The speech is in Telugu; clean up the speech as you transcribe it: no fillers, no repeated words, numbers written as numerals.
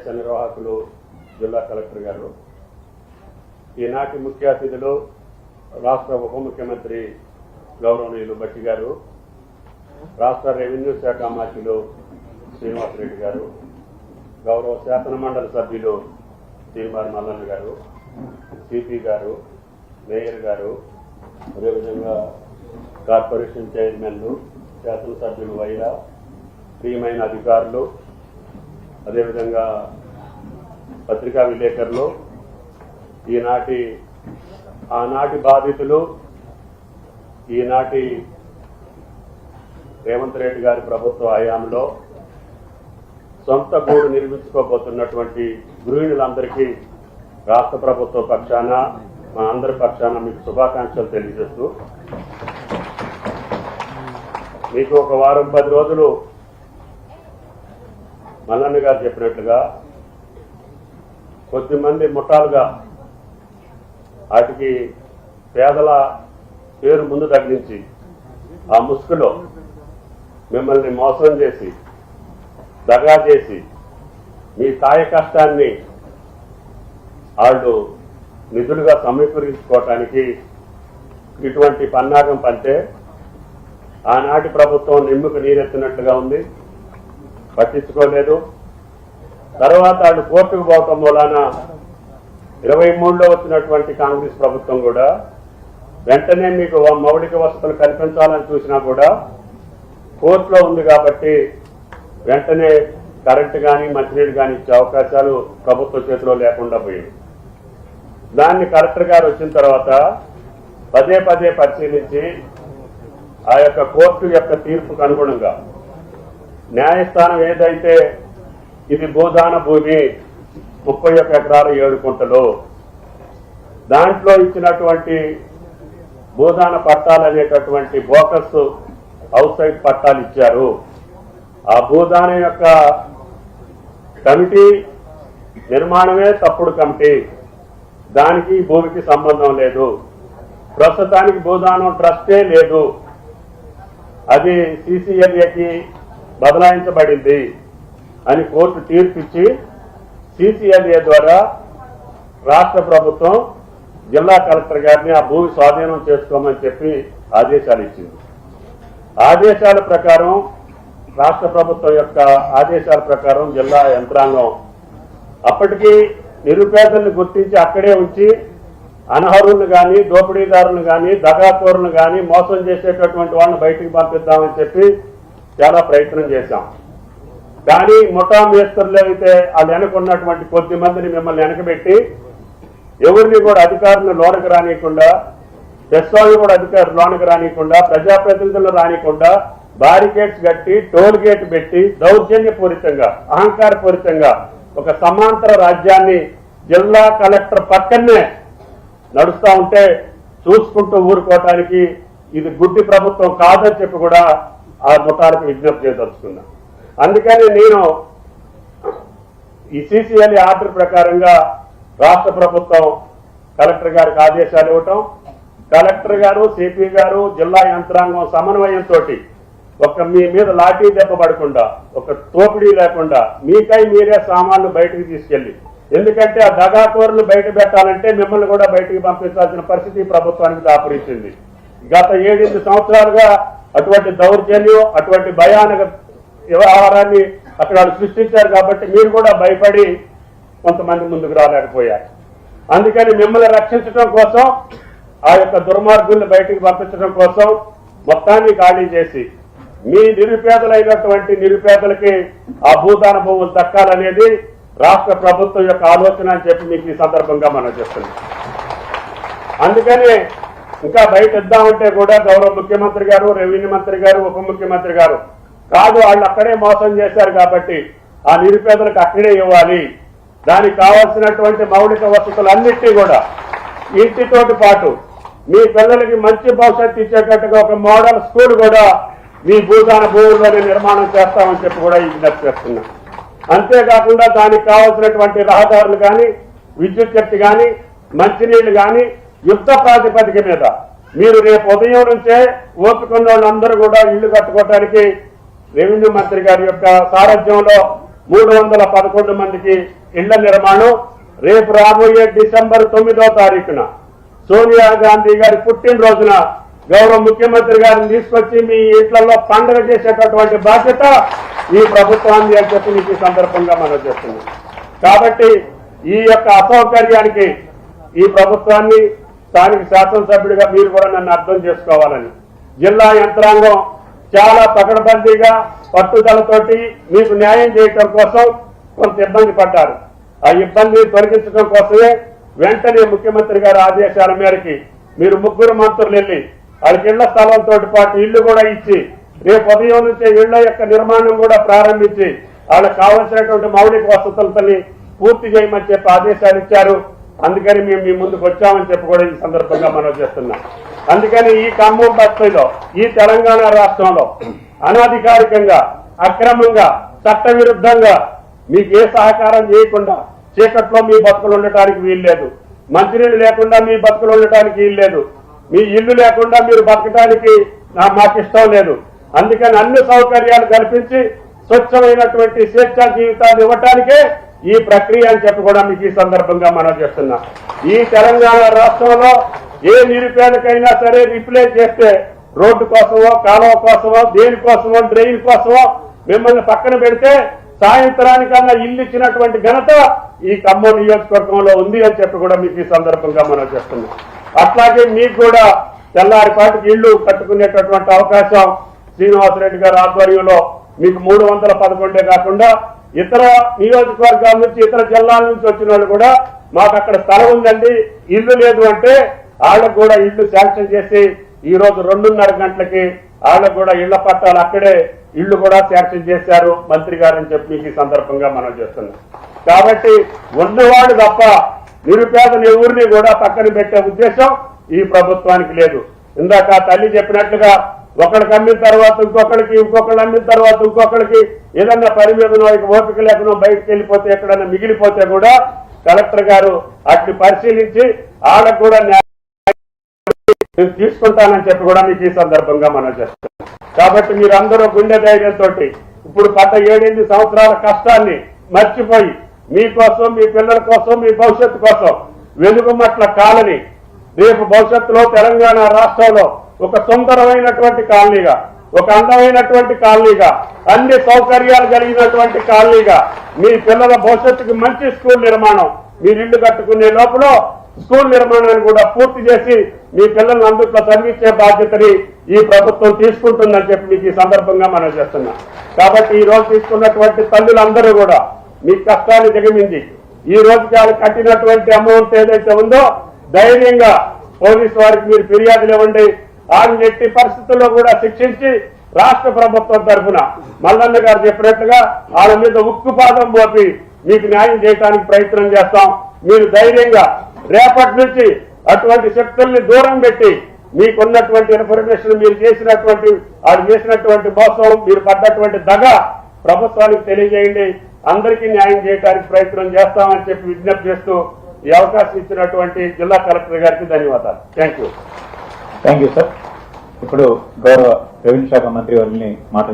సమావేశ నిర్వాహకులు జిల్లా కలెక్టర్ గారు, ఈనాటి ముఖ్య అతిథులు రాష్ట్ర ఉప ముఖ్యమంత్రి గౌరవనీయులు బట్టి గారు, రాష్ట్ర రెవెన్యూ శాఖ మంత్రులు శ్రీనివాసరెడ్డి గారు, గౌరవ శాసన మండలి సభ్యులు తీర్మార్ మల్లన్న గారు, సిపి గారు, మేయర్ గారు, అదేవిధంగా కార్పొరేషన్ చైర్మన్లు, శాసనసభ్యులు వైరా, ప్రియమైన అధికారులు, అదేవిధంగా పత్రికా విలేకరులు, ఆనాటి బాధితులు, ఈనాటి రేవంత్ రెడ్డి గారి ప్రభుత్వ హయాంలో సొంత గూడు నిర్మించుకోబోతున్నటువంటి గృహిణులందరికీ రాష్ట్ర ప్రభుత్వ పక్షాన, మా అందరి పక్షాన మీకు శుభాకాంక్షలు తెలియజేస్తూ, మీకు ఒక వారం 10 రోజులు మల్లన్న గారు చెప్పినట్లుగా కొద్దిమంది ముఠాలుగా వాటికి పేదల పేరు ముందు తగిలించి ఆ ముసుగులో మిమ్మల్ని మోసం చేసి దగా చేసి మీ కాయ కష్టాన్ని వాళ్ళు నిధులుగా సమీకరించుకోవటానికి ఇటువంటి పన్నాగం పంటే ఆనాటి ప్రభుత్వం నిమ్ముకు నీరెత్తినట్లుగా ఉంది, పట్టించుకోలేదు. తర్వాత వాళ్ళు కోర్టుకు పోవటం మూలాన 23లో వచ్చినటువంటి కాంగ్రెస్ ప్రభుత్వం కూడా వెంటనే మీకు మౌలిక వసతులు కల్పించాలని చూసినా కూడా కోర్టులో ఉంది కాబట్టి వెంటనే కరెంటు కానీ మంచినీళ్ళు కానీ ఇచ్చే అవకాశాలు ప్రభుత్వ చేతిలో లేకుండా పోయింది. దాన్ని కలెక్టర్ గారు వచ్చిన తర్వాత పదే పరిశీలించి ఆ యొక్క కోర్టు యొక్క తీర్పుకు అనుగుణంగా న్యాయస్థానం ఏదైతే ఇది భూదాన భూమి 31 ఎకరాల 7 గుంటలు, దాంట్లో ఇచ్చినటువంటి భూదాన పట్టాలు అనేటటువంటి బోకస్ హౌస్ సైడ్ పట్టాలు ఇచ్చారు. ఆ భూదానం యొక్క కమిటీ నిర్మాణమే తప్పుడు కమిటీ, దానికి భూమికి సంబంధం లేదు. ప్రస్తుతానికి భూదానం ట్రస్టే లేదు, అది CCLAకి బదలాయించబడింది అని కోర్టు తీర్పిచ్చి CCLA ద్వారా రాష్ట్ర ప్రభుత్వం జిల్లా కలెక్టర్ గారిని ఆ భూమి స్వాధీనం చేసుకోమని చెప్పి ఆదేశాలు ఇచ్చింది. ఆదేశాల ప్రకారం, రాష్ట్ర ప్రభుత్వం యొక్క ఆదేశాల ప్రకారం జిల్లా యంత్రాంగం అప్పటికీ నిరుపేదలను గుర్తించి అక్కడే ఉంచి అనర్హులను కానీ, దోపిడీదారులను కానీ, దగాకోరులను కానీ, మోసం చేసేటటువంటి వాళ్ళని బయటికి పంపిద్దామని చెప్పి చాలా ప్రయత్నం చేశాం. కానీ ముఠా మేస్తరులు అయితే వాళ్ళు వెనకున్నటువంటి కొద్ది మందిని మిమ్మల్ని వెనకబెట్టి ఎవరిని కూడా అధికారులను లోనకు రానియకుండా, ఎస్వామి కూడా అధికారులు లోనకు రానియకుండా, ప్రజాప్రతినిధులు రానియకుండా బారికేడ్స్ కట్టి టోల్ గేట్ పెట్టి దౌర్జన్యపూరితంగా, అహంకారపూరితంగా ఒక సమాంతర రాజ్యాన్ని జిల్లా కలెక్టర్ పక్కనే నడుస్తూ ఉంటే చూసుకుంటూ ఊరుకోవటానికి ఇది గుడ్డి ప్రభుత్వం కాదని చెప్పి కూడా ఆ ముఠాలకు విజ్ఞప్తి చేయదలుచుకున్నా. అందుకని నేను ఈ CCLA ఆర్డర్ ప్రకారంగా రాష్ట్ర ప్రభుత్వం కలెక్టర్ గారికి ఆదేశాలు ఇవ్వటం, కలెక్టర్ గారు, సిపి గారు, జిల్లా యంత్రాంగం సమన్వయంతో ఒక మీ మీద లాఠీ దెబ్బ పడకుండా, ఒక తోపిడీ లేకుండా మీకై మీరే సామాన్లు బయటకు తీసుకెళ్లి, ఎందుకంటే ఆ దగాకోరులు బయట పెట్టాలంటే మిమ్మల్ని కూడా బయటికి పంపించాల్సిన పరిస్థితి ప్రభుత్వానికి దాపురించింది. గత 7-8 సంవత్సరాలుగా అటువంటి దౌర్జన్యం, అటువంటి భయానక వ్యవహారాన్ని అక్కడ సృష్టించారు కాబట్టి మీరు కూడా భయపడి కొంతమంది ముందుకు రాలేకపోయారు. అందుకని మిమ్మల్ని రక్షించడం కోసం, ఆ యొక్క దుర్మార్గుల్ని బయటికి పంపించడం కోసం మొత్తాన్ని ఖాళీ చేసి మీ నిరుపేదలైనటువంటి నిరుపేదలకి ఆ భూదాన భూములు దక్కాలనేది రాష్ట్ర ప్రభుత్వం యొక్క ఆలోచన అని చెప్పి మీకు ఈ సందర్భంగా మనం చెప్తున్నాం. అందుకని ఇంకా బయట ఇద్దామంటే కూడా గౌరవ ముఖ్యమంత్రి గారు, రెవెన్యూ మంత్రి గారు, ఉప ముఖ్యమంత్రి గారు కాదు, వాళ్ళు అక్కడే మోసం చేశారు కాబట్టి ఆ నిరుపేదలకు అక్కడే ఇవ్వాలి, దానికి కావాల్సినటువంటి మౌలిక వసతులన్నింటినీ కూడా ఇంటితోటి పాటు మీ పిల్లలకి మంచి భవిష్యత్తు ఇచ్చేటట్టుగా ఒక మోడల్ స్కూల్ కూడా మీ భూదాన భూముల్లోనే నిర్మాణం చేస్తామని చెప్పి కూడా విజ్ఞప్తి చేస్తున్నాం. అంతేకాకుండా దానికి కావాల్సినటువంటి రహదారులు కానీ, విద్యుత్ శక్తి కానీ, మంచినీళ్లు కానీ యుద్ధ ప్రాతిపదిక మీద మీరు రేపు ఉదయం నుంచే ఓపిక ఉన్న వాళ్ళందరూ కూడా ఇళ్లు కట్టుకోవడానికి రెవెన్యూ మంత్రి గారి యొక్క సారథ్యంలో 311 మందికి ఇళ్ల నిర్మాణం రేపు రాబోయే డిసెంబర్ 9వ తారీఖున సోనియా గాంధీ గారి పుట్టినరోజున గౌరవ ముఖ్యమంత్రి గారిని తీసుకొచ్చి మీ ఇంట్లలో పండుగ చేసేటటువంటి బాధ్యత ఈ ప్రభుత్వాన్ని అని చెప్పి మీకు ఈ సందర్భంగా మనం చేస్తున్నాం. కాబట్టి ఈ యొక్క అసౌకర్యానికి ఈ ప్రభుత్వాన్ని స్థానిక శాసనసభ్యుడిగా మీరు కూడా నన్ను అర్థం చేసుకోవాలని జిల్లా యంత్రాంగం చాలా పకడ్బందీగా పట్టుదలతోటి మీకు న్యాయం చేయటం కోసం కొంత ఇబ్బంది పడ్డారు. ఆ ఇబ్బందిని తొలగించడం కోసమే వెంటనే ముఖ్యమంత్రి గారి ఆదేశాల మేరకి మీరు 3 మంత్రులు వెళ్లి వాళ్ళకి ఇళ్ల స్థలంతో పాటు ఇళ్లు కూడా ఇచ్చి రేపు ఉదయం నుంచే ఇళ్ల యొక్క నిర్మాణం కూడా ప్రారంభించి వాళ్ళకి కావలసినటువంటి మౌలిక వసతులని పూర్తి చేయమని చెప్పి ఆదేశాలు ఇచ్చారు. అందుకని మేము మీ ముందుకు వచ్చామని చెప్పి కూడా ఈ సందర్భంగా మనం చేస్తున్నాం. అందుకని ఈ ఖమ్మం బస్తీలో ఈ తెలంగాణ రాష్ట్రంలో అనధికారికంగా అక్రమంగా చట్టవిరుద్ధంగా మీకు ఏ సహకారం చేయకుండా చీకట్లో మీ బతుకులు ఉండటానికి వీల్లేదు. మంచినీళ్ళు లేకుండా మీ బతుకులు ఉండటానికి వీల్లేదు. మీ ఇల్లు లేకుండా మీరు బతకడానికి మాకు ఇష్టం లేదు. అందుకని అన్ని సౌకర్యాలు కల్పించి స్వచ్ఛమైనటువంటి స్వేచ్ఛా జీవితాన్ని ఇవ్వటానికే ఈ ప్రక్రియ అని చెప్పి కూడా మీకు ఈ సందర్భంగా మనం చేస్తున్నాం. ఈ తెలంగాణ రాష్ట్రంలో ఏ నిరుపేదకైనా సరే రిప్లేస్ చేస్తే రోడ్డు కోసమో కాలువ కోసమో దేనికోసమో డ్రైన్ కోసమో మిమ్మల్ని పక్కన పెడితే సాయంత్రానికన్నా ఇల్లు ఇచ్చినటువంటి ఘనత ఈ ఖమ్మం నియోజకవర్గంలో ఉంది అని చెప్పి కూడా మీకు ఈ సందర్భంగా మనం చేస్తున్నాం. అట్లాగే మీకు కూడా తెల్లారిపాటికి ఇళ్లు కట్టుకునేటటువంటి అవకాశం శ్రీనివాసరెడ్డి గారి ఆధ్వర్యంలో మీకు 311 కాకుండా ఇతర నియోజకవర్గాల నుంచి ఇతర జిల్లాల నుంచి వచ్చిన వాళ్ళు కూడా మాకు అక్కడ స్థలం ఉందండి ఇల్లు లేదు అంటే వాళ్ళకు కూడా ఇల్లు శాంక్షన్ చేసి ఈ రోజు 2:30 గంటలకి వాళ్ళకు కూడా ఇళ్ల పట్టాలు అక్కడే ఇళ్లు కూడా శాంక్షన్ చేశారు మంత్రి గారు అని చెప్పి మీకు ఈ సందర్భంగా మనం చేస్తున్నాం. కాబట్టి ఉన్నవాడు తప్ప నిరుపేదని ఎవరిని కూడా పక్కన పెట్టే ఉద్దేశం ఈ ప్రభుత్వానికి లేదు. ఇందాక తల్లి చెప్పినట్లుగా ఒకరికి అమ్మిన తర్వాత ఇంకొకరికి అమ్మిన తర్వాత ఇంకొకరికి ఏదన్నా పని మీద ఓపిక లేకుండా బయటకు వెళ్ళిపోతే ఎక్కడన్నా మిగిలిపోతే కూడా కలెక్టర్ గారు అట్ని పరిశీలించి వాళ్ళకు కూడా నేను తీసుకుంటానని చెప్పి కూడా మీకు ఈ సందర్భంగా మనం చేస్తాం. కాబట్టి మీరందరూ గుండె ధైర్యంతో ఇప్పుడు పడ్డ 7-8 సంవత్సరాల కష్టాన్ని మర్చిపోయి మీకోసం మీ పిల్లల కోసం మీ భవిష్యత్తు కోసం వెలుగుమట్ల కాలనీ రేపు భవిష్యత్తులో తెలంగాణ రాష్ట్రంలో ఒక సుందరమైనటువంటి కాలనీగా ఒక అందమైనటువంటి కాలనీగా అన్ని సౌకర్యాలు కలిగినటువంటి కాలనీగా మీ పిల్లల భవిష్యత్తుకి మంచి స్కూల్ నిర్మాణం మీరు ఇల్లు కట్టుకునే లోపల స్కూల్ నిర్మాణాన్ని కూడా పూర్తి చేసి మీ పిల్లల్ని అందుట్లో చదివించే బాధ్యతని ఈ ప్రభుత్వం తీసుకుంటుందని చెప్పి మీకు ఈ సందర్భంగా మనం చేస్తున్నాం. కాబట్టి ఈ రోజు తీసుకున్నటువంటి తల్లులందరూ కూడా మీ కష్టాన్ని దిగమింది ఈ రోజుకి వాళ్ళు కట్టినటువంటి అమౌంట్ ఏదైతే ఉందో ధైర్యంగా పోలీసు వారికి మీరు ఫిర్యాదులు ఇవ్వండి. వాళ్ళని ఎట్టి పరిస్థితుల్లో కూడా శిక్షించి రాష్ట్ర ప్రభుత్వం తరఫున మల్లన్న గారు చెప్పినట్లుగా వాళ్ళ మీద ఉక్కుపాదం మోపి మీకు న్యాయం చేయడానికి ప్రయత్నం చేస్తాం. మీరు ధైర్యంగా రేపటి నుంచి అటువంటి శక్తుల్ని దూరం పెట్టి మీకున్నటువంటి ఇన్ఫర్మేషన్ మీరు చేసినటువంటి వాళ్ళు చేసినటువంటి మోసం మీరు పడ్డటువంటి దగ ప్రభుత్వానికి తెలియజేయండి. అందరికీ న్యాయం చేయడానికి ప్రయత్నం చేస్తామని చెప్పి విజ్ఞప్తి చేస్తూ ఈ అవకాశం ఇచ్చినటువంటి జిల్లా కలెక్టర్ గారికి ధన్యవాదాలు. Thank you sir. ఇప్పుడు గౌరవ రెవెన్యూ శాఖ మంత్రి వారిని